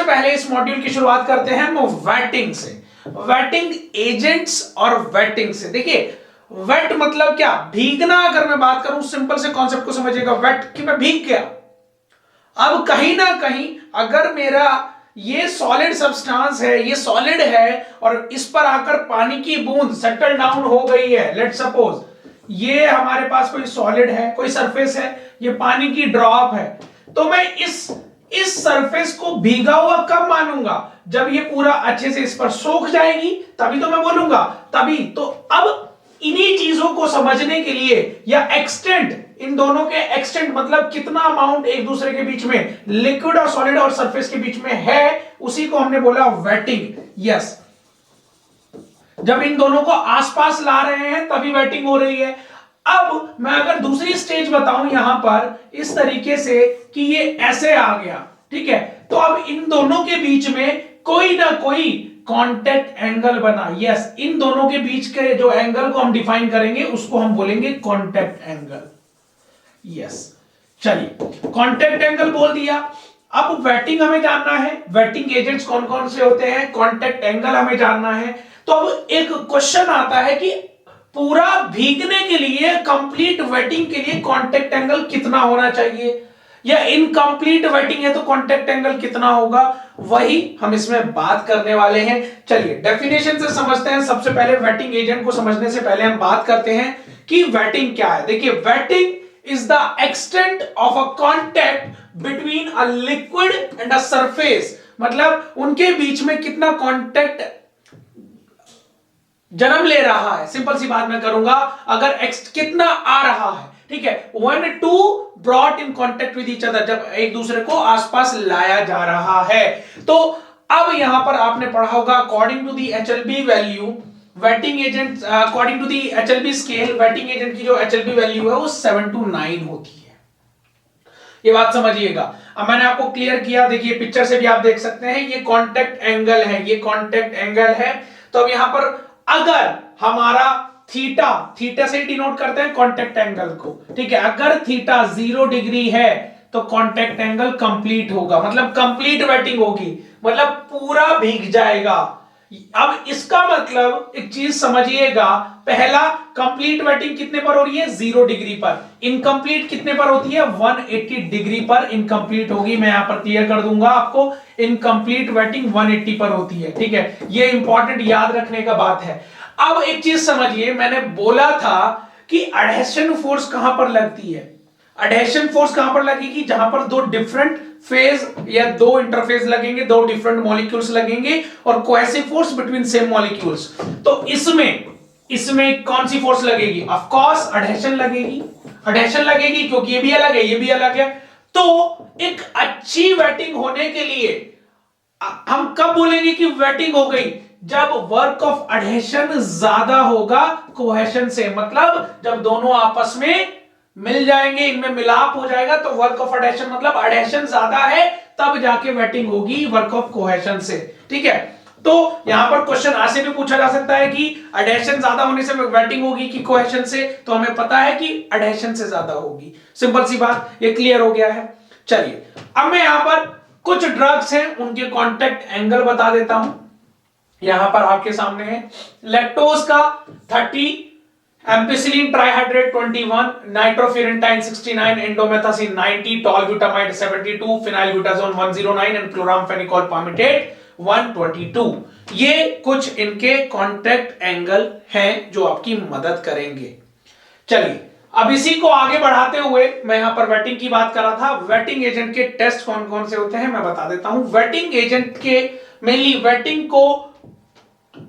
पहले इस मॉड्यूल की शुरुआत करते हैं हम वेटिंग से, वेटिंग एजेंट्स और वेटिंग से। देखिए वेट मतलब क्या, भीगना। अगर मैं बात करूं सिंपल से कॉन्सेप्ट को समझिएगा, वेट कि मैं भीग गया। अब कहीं ना कहीं अगर मेरा ये सॉलिड सब्सटेंस है, ये सॉलिड है और इस पर आकर पानी की बूंद सेटल डाउन हो गई है, लेट सपोज ये हमारे पास कोई सॉलिड है, कोई सरफेस है, ये पानी की ड्रॉप है, तो मैं इस सरफेस को भीगा हुआ कब मानूंगा, जब ये पूरा अच्छे से इस पर सोख जाएगी, तभी तो मैं बोलूंगा। तभी तो अब इन्हीं चीजों को समझने के लिए, या एक्सटेंट, इन दोनों के एक्सटेंट मतलब कितना अमाउंट एक दूसरे के बीच में, लिक्विड और सॉलिड और सरफेस के बीच में है, उसी को हमने बोला वेटिंग। यस, जब इन दोनों को आसपास ला रहे हैं तभी वेटिंग हो रही है। अब मैं अगर दूसरी स्टेज बताऊं यहां पर इस तरीके से कि ये ऐसे आ गया, ठीक है, तो अब इन दोनों के बीच में कोई ना कोई कांटेक्ट एंगल बना। यस, इन दोनों के बीच के जो एंगल को हम डिफाइन करेंगे उसको हम बोलेंगे कांटेक्ट एंगल। यस, चलिए कांटेक्ट एंगल बोल दिया। अब वेटिंग हमें जानना है, वेटिंग एजेंट्स कौन कौन से होते हैं, कांटेक्ट एंगल हमें जानना है। तो अब एक क्वेश्चन आता है कि पूरा भीगने के लिए, कंप्लीट वेटिंग के लिए कांटेक्ट एंगल कितना होना चाहिए, या इनकम्प्लीट वेटिंग है तो कांटेक्ट एंगल कितना होगा, वही हम इसमें बात करने वाले हैं। चलिए डेफिनेशन से समझते हैं। सबसे पहले वेटिंग एजेंट को समझने से पहले हम बात करते हैं कि वेटिंग क्या है। देखिए waiting is the extent of a contact between a liquid and a surface, मतलब उनके बीच में कितना कांटेक्ट जन्म ले रहा है। सिंपल सी बात मैं करूंगा, अगर x कितना आ रहा है, ठीक है, when two brought in contact with each other, जब एक दूसरे को आसपास लाया जा रहा है। तो अब यहां पर आपने पढ़ा होगा according to the HLB value, wetting agent according to the HLB scale, wetting agent की जो HLB वैल्यू है वो 7 to 9 होती है। ये बात समझिएगा। अब मैंने आपको क्लियर किया, देखिए पिक्चर से भी आप देख सकते हैं, ये कांटेक्ट एंगल है, ये कांटेक्ट एंगल है। तो अब यहां पर अगर हमारा थीटा, थीटा से डिनोट करते हैं कांटेक्ट एंगल को, ठीक है, अगर थीटा 0 डिग्री है तो कांटेक्ट एंगल कंप्लीट होगा, मतलब कंप्लीट वेटिंग होगी, मतलब पूरा भीग जाएगा। अब इसका मतलब एक चीज समझिएगा, पहला कंप्लीट वेटिंग कितने पर हो रही है, 0 डिग्री पर। इनकम्प्लीट कितने पर होती है, 180 डिग्री पर इनकम्प्लीट होगी। मैं यहां पर क्लियर कर दूंगा आपको, इनकम्प्लीट वेटिंग 180 पर होती है, ठीक है, ये इंपॉर्टेंट याद रखने का बात है। अब एक चीज समझिए, मैंने बोला था कि एडहेशन फोर्स कहां पर लगती है, एडहेशन फोर्स कहां पर लगेगी, जहां पर दो डिफरेंट फेज या दो इंटरफेस लगेंगे, दो डिफरेंट मॉलिक्यूल्स लगेंगे, और cohesive force between same molecules. तो इसमें कौन सी फोर्स लगेगी, ऑफ कोर्स एडहेशन लगेगी, एडहेशन लगेगी, क्योंकि ये भी अलग है, ये भी अलग है। तो एक अच्छी वेटिंग होने के लिए हम कब बोलेंगे कि वेटिंग हो गई, जब वर्क ऑफ एडहेशन ज्यादा होगा कोहेशन से, मतलब जब दोनों आपस में मिल जाएंगे, इनमें मिलाप हो जाएगा, तो वर्क ऑफ एडहेशन मतलब एडहेशन ज्यादा है, तब जाके वेटिंग होगी वर्क ऑफ कोहेशन से, ठीक है। तो यहां पर क्वेश्चन ऐसे भी पूछा जा सकता है कि एडहेशन ज्यादा होने से वेटिंग होगी कि कोहेशन से, तो हमें पता है कि एडहेशन से ज्यादा होगी। सिंपल सी बात, ये क्लियर हो गया है। चलिए अब मैं यहां पर कुछ ड्रग्स हैं उनके कांटेक्ट एंगल बता देता हूं, यहां पर आपके सामने है। लैक्टोज का 30, ampicillin trihydrate 21, नाइट्रोफिरेंटाइन 69, indomethacin 90, टॉलब्यूटामाइड 72, फिनाइलब्यूटाजोन 109 and chloramphenicol palmitate 122। ये कुछ इनके कांटेक्ट एंगल हैं जो आपकी मदद करेंगे। चलिए अब इसी को आगे बढ़ाते हुए, मैं यहां पर वेटिंग की बात कर रहा था, वेटिंग एजेंट के टेस्ट कौन कौन से होते हैं मैं बता देता हूं। वेटिंग एजेंट के मेनली वेटिंग को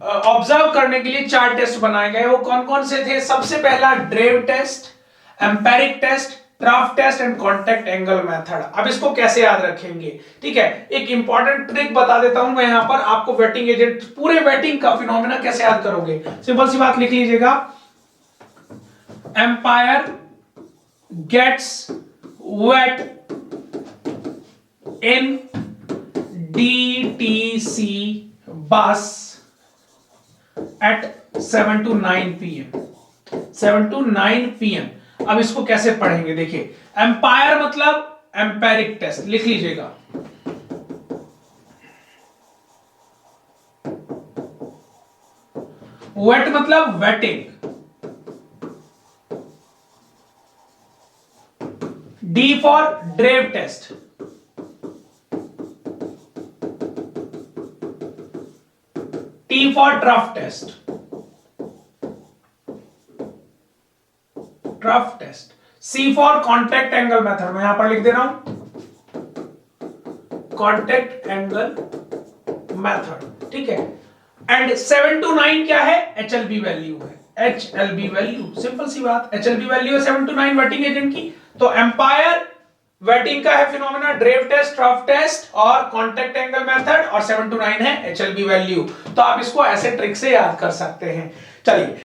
ऑब्जर्व करने के लिए 4 टेस्ट बनाए गए। वो कौन कौन से थे, सबसे पहला Drave test, empiric test, trough test and contact angle method. अब इसको कैसे याद रखेंगे, ठीक है, एक इंपॉर्टेंट ट्रिक बता देता हूं मैं यहां पर आपको, वेटिंग एजेंट पूरे वेटिंग का फिनोमेना कैसे याद करोगे। सिंपल सी बात लिख लीजिएगा, empire gets wet in DTC bus at 7 to 9 PM, 7 to 9 PM। अब इसको कैसे पढ़ेंगे, देखिए एम्पायर मतलब एम्पेरिक टेस्ट, लिख लीजिएगा, वेट मतलब wetting, D for Drave test, T for trough test, trough test, C for contact angle method, मैं यहां पर लिख दे रहा हूं कॉन्टेक्ट एंगल मेथड, ठीक है। एंड 7 to 9 क्या है? HLB वैल्यू है, HLB वैल्यू, सिंपल सी बात, HLB वैल्यू है 7 to 9 वेटिंग एजेंट की। तो एम्पायर वेटिंग का है फिनोमेना, ड्रेव टेस्ट, ट्रफ टेस्ट और कॉन्टेक्ट एंगल मेथड, और 7 to 9 है HLB वैल्यू। तो आप इसको ऐसे ट्रिक से याद कर सकते हैं। चलिए